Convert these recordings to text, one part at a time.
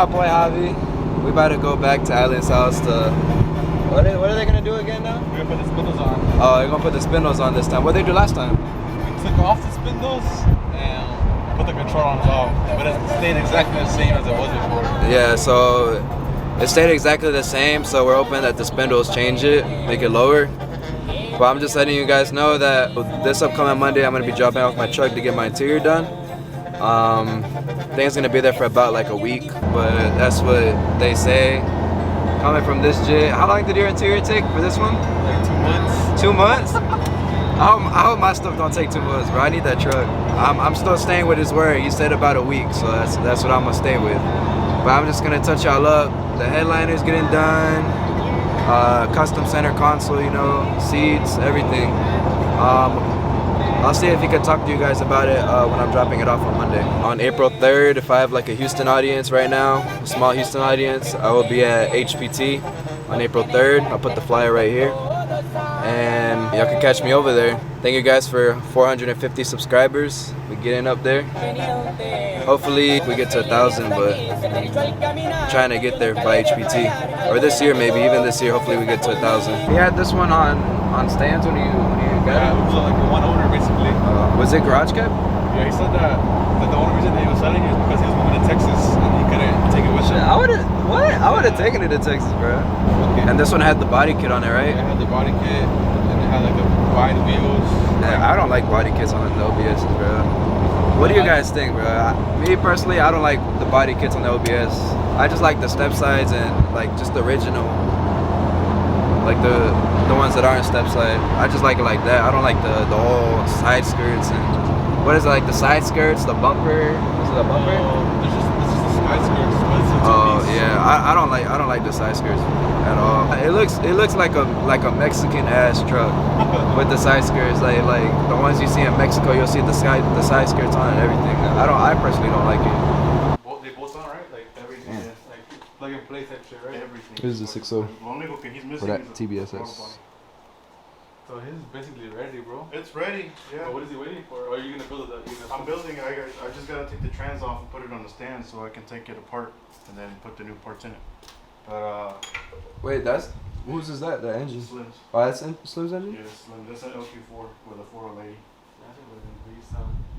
my boy Javi. We about to go back to Alan's house to. What are they gonna do again now? We're gonna put the spindles on. Oh, they're gonna put the spindles on this time. What did they do last time? We took off the spindles and put the control on as well. But it stayed exactly the same as it was before. Yeah, so it stayed exactly the same. So we're hoping that the spindles change it, make it lower. But I'm just letting you guys know that this upcoming Monday, I'm gonna be dropping off my truck to get my interior done. I think it's gonna be there for about like a week, but that's what they say. Coming from this jit, how long did your interior take for this one? Like 2 months. 2 months? I hope my stuff don't take 2 months, bro. I need that truck. I'm still staying with his word. He said about a week, so that's what I'm gonna stay with. But I'm just gonna touch y'all up. The headliner's getting done. Custom center console, you know, seats, everything. I'll see if he can talk to you guys about it when I'm dropping it off on Monday. On April 3rd, if I have like a Houston audience right now, a small Houston audience, I will be at HPT on April 3rd. I'll put the flyer right here. And y'all can catch me over there. Thank you guys for 450 subscribers. We're getting up there. Hopefully we get to 1,000, but I'm trying to get there by HPT. Or this year maybe, even this year, hopefully we get to 1,000. He had this one on stands when you got Yeah, it? it was like one owner basically. Was it garage kept? Yeah, he said that the only reason that he was selling it is because he was moving to Texas and he couldn't take it with him. I would have taken it to Texas, bro. Okay. And this one had the body kit on it, right? It had the body kit and it had like the wide wheels. Yeah, I don't like body kits on the OBS, bro. What do you guys think, bro? Me personally, I don't like the body kits on the OBS. I just like the step sides and like just the original, like the ones that aren't step side. I just like it like that. I don't like the whole side skirts and what is it, like the side skirts, the bumper? Is it a bumper? It's just the side skirts. But it's a Oh two-piece. yeah, I don't like the side skirts at all. It looks like a Mexican ass truck with the side skirts, like the ones you see in Mexico. You'll see the side skirts on and everything. I personally don't like it. They both on, right? Like everything. Yeah. Like plug and play type shit, right? Everything. This is the 6.0 The only thing he's missing for that is the TBSS. throttle So his is basically ready, bro. body. It's ready. Yeah. But what is he waiting for? Or are you gonna build it? I'm building it. I just gotta take the trans off and put it on the stand so I can take it apart and then put the new parts in it. But Wait, whose is that? The engine? Slim's. Oh, that's Slim's engine? Yeah, Slim. That's an LQ4 with a 480.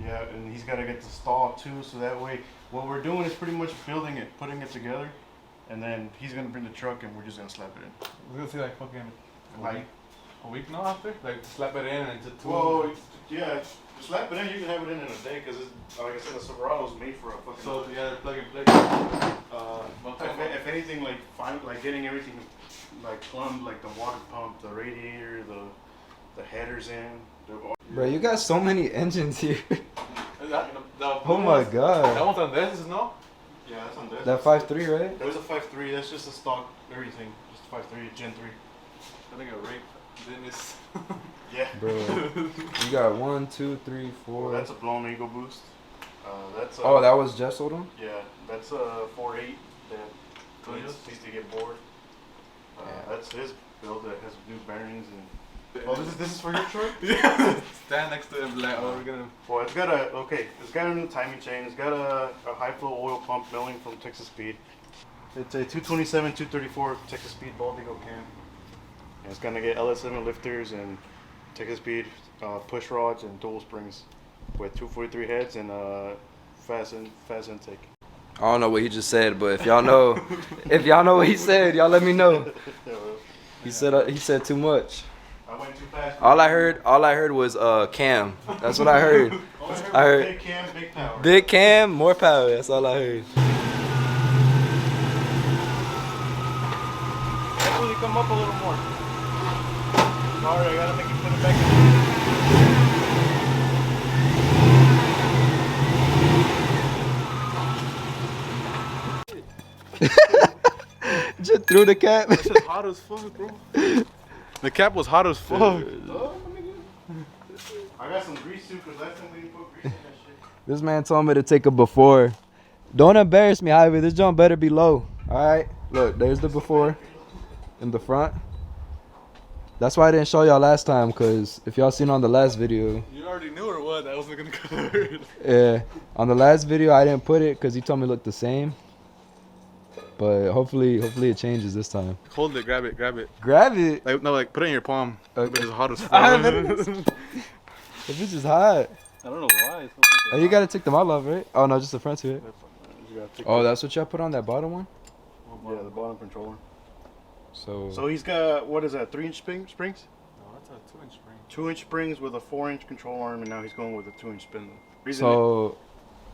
Yeah, and he's gotta get the stall too, so that way what we're doing is pretty much building it, putting it together, and then he's gonna bring the truck and we're just gonna slap it in. We're gonna see like fucking Like, a week now after? Like slap it in and just two. well, yeah, slap it in. You can have it in a day because, like I said, the Silverado's made for a fucking. So yeah, they're plug and play. If anything, like getting everything like plumbed, like the water pump, the radiator, the headers in. Bro, you got so many engines here. Oh my god. That one's on this, no? Yeah, that's on there. That 5.3, right? There's a 5.3. That's just a stock everything. Just 5.3 Gen 3. I think a rape. Then it's. Yeah. Bro, you got 1, 2, 3, 4. That's a blown Eagle boost. That's. Oh, that was Jess sold him? Yeah, that's a 4.8 that needs to get bored. Yeah. That's his build that has new bearings and. Oh, this is for your truck? Yeah. Stand next to him, like, oh, we're gonna. Well, it's got a new timing chain. It's got a high flow oil pump milling from Texas Speed. It's a 227, 234 Texas Speed bald eagle cam. And it's gonna get LS7 lifters and Texas Speed push rods and dual springs with 243 heads and fast intake. I don't know what he just said, but if y'all know what he said, y'all let me know. He said too much. I went too fast. All I heard was cam. That's what I heard. I heard big cam, big power. big cam, more power. That's all I heard. Definitely come up a little more. Sorry, I gotta make it put it back in. Just threw the cap. It's just hot as fuck, bro. The cap was hot as fuck. I got some grease too, cause last time we didn't put grease in that shit. This man told me to take a before. Don't embarrass me, Ivy. This joint better be low. Alright? Look, there's the before in the front. That's why I didn't show y'all last time, because if y'all seen on the last video. You already knew or what? That wasn't gonna cover it. Yeah. On the last video, I didn't put it because he told me it looked the same. But hopefully it changes this time. Hold it, grab it. Grab it. Like no, like put it in your palm. Okay. It's hot as fuck. If it's just hot. I don't know why. It's Oh, you gotta take them all off, right? Oh no, just the front to it. You gotta take Oh, that's what y'all put on that bottom one. yeah, the bottom controller. So So he's got, what is that, 3-inch springs? No, that's a 2-inch spring. 2-inch springs with a 4-inch control arm, and now he's going with a 2-inch spindle. so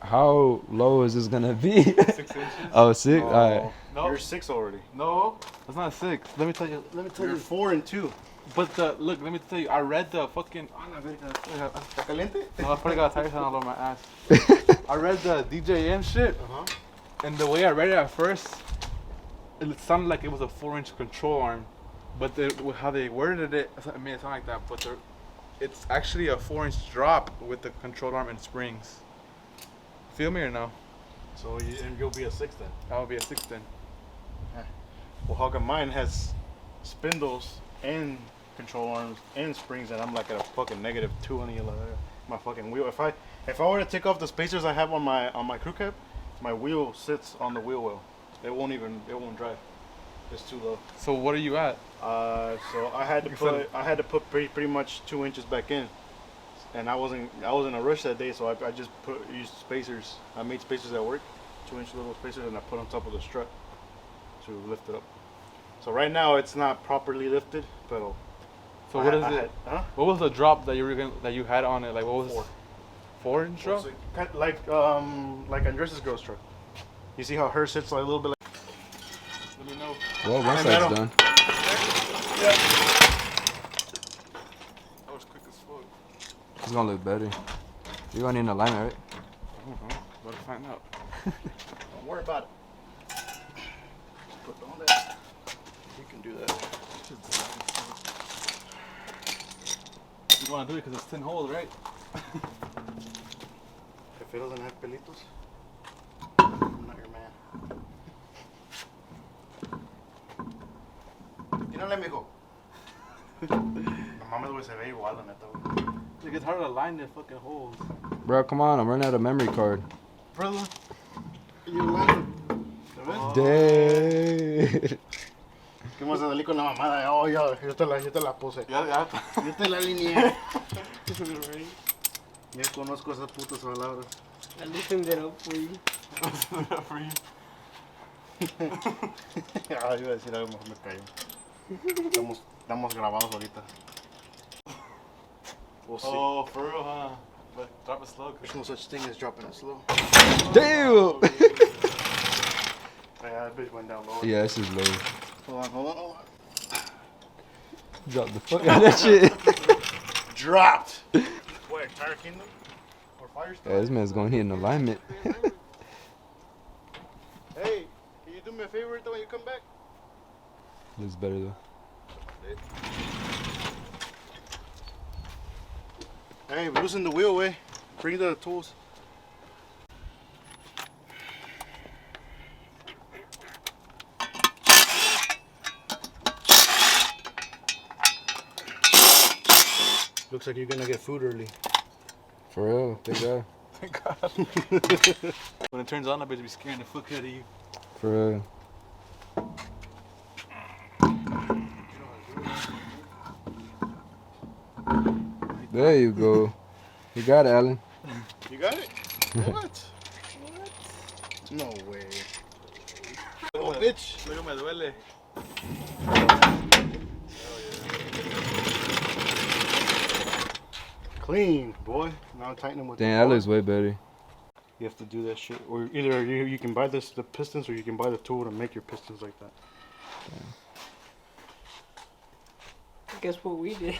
how low is this gonna be? 6 inches. Oh, 6. All right. No, You're 6 already. no, that's not 6. Let me tell you. You're 4 and 2. But look, let me tell you. I read the fucking. Oh, la verga. ¿Está caliente? No, I probably got tires all over my ass. I read the DJM shit, Uh-huh. and the way I read it at first, it sounded like it was a 4-inch control arm, but how they worded it, it made it sound like that. But it's actually a 4-inch drop with the control arm and springs. Feel me or no? So you'll be a 6 then. That would be a 6 then. Well, how come mine has spindles and control arms and springs, and I'm like at a fucking -2 on my fucking wheel. If I were to take off the spacers I have on my crew cab, my wheel sits on the wheel well. It won't drive. It's too low. So what are you at? So I had to put pretty much 2 inches back in, and I was in a rush that day, so I just used spacers. I made spacers at work, 2-inch little spacers, and I put on top of the strut to lift it up. So right now it's not properly lifted, but So what is it? Huh? What was the drop that you had on it? Like what was 4-inch drop? Like Andres' girl's truck. You see how hers sits like a little bit like. Let me know. Well, one Hey, side's metal. done. That was quick as fuck. It's gonna look better. You're gonna need an alignment, right? I don't know. Better find out. Don't worry about it. Just put on that. You can do that. You want to do it because it's 10 holes, right? If it doesn't have pelitos, I'm not your man. Tírale, mijo. No mames, güey, se ve igual, la neta, güey. Like it's hard to line the fucking holes. Bro, come on, I'm running out of memory card. Brother, you lying. Dang. ¿Qué vas a salir con la mamada? Oh, yo te la puse. Ya. Yo te la alineé. Yo conozco esas putas palabras. I loosened it up for you. Ah, iba a decir algo, mejor me callo. Estamos grabados ahorita. We'll see. Oh, for real, huh? But drop it slow. There's no such thing as dropping it slow. Damn. Yeah, that bitch went down low. Yeah, this is low. Hold on. Drop the fuck out of that shit. Dropped. What, Tire Kingdom? Or Firestone? Yeah, this man's gonna hit an alignment. Hey, can you do me a favor when you come back? Looks better though. Hey, loosen the wheel, way. Bring the tools. Looks like you're gonna get food early. For real, thank God. Thank God. When it turns on, I better be scaring the fuck out of you. For real. There you go. You got it, Alan. You got it? What? No way. Oh, bitch. Luego me duele. Clean, boy. Now tighten them with Damn, the that bar. looks way better. You have to do that shit. Or either you can buy the pistons or you can buy the tool to make your pistons like that. Guess what we did?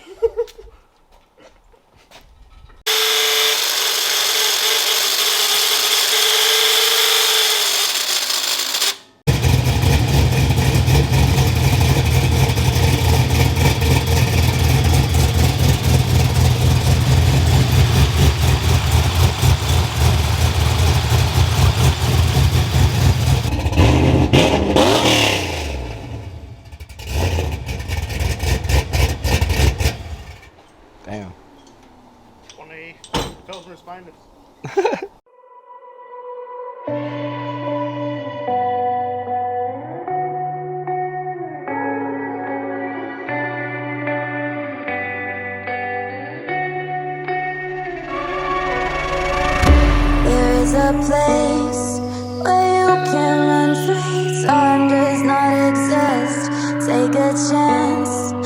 a place where you can run free. Time does not exist. Take a chance.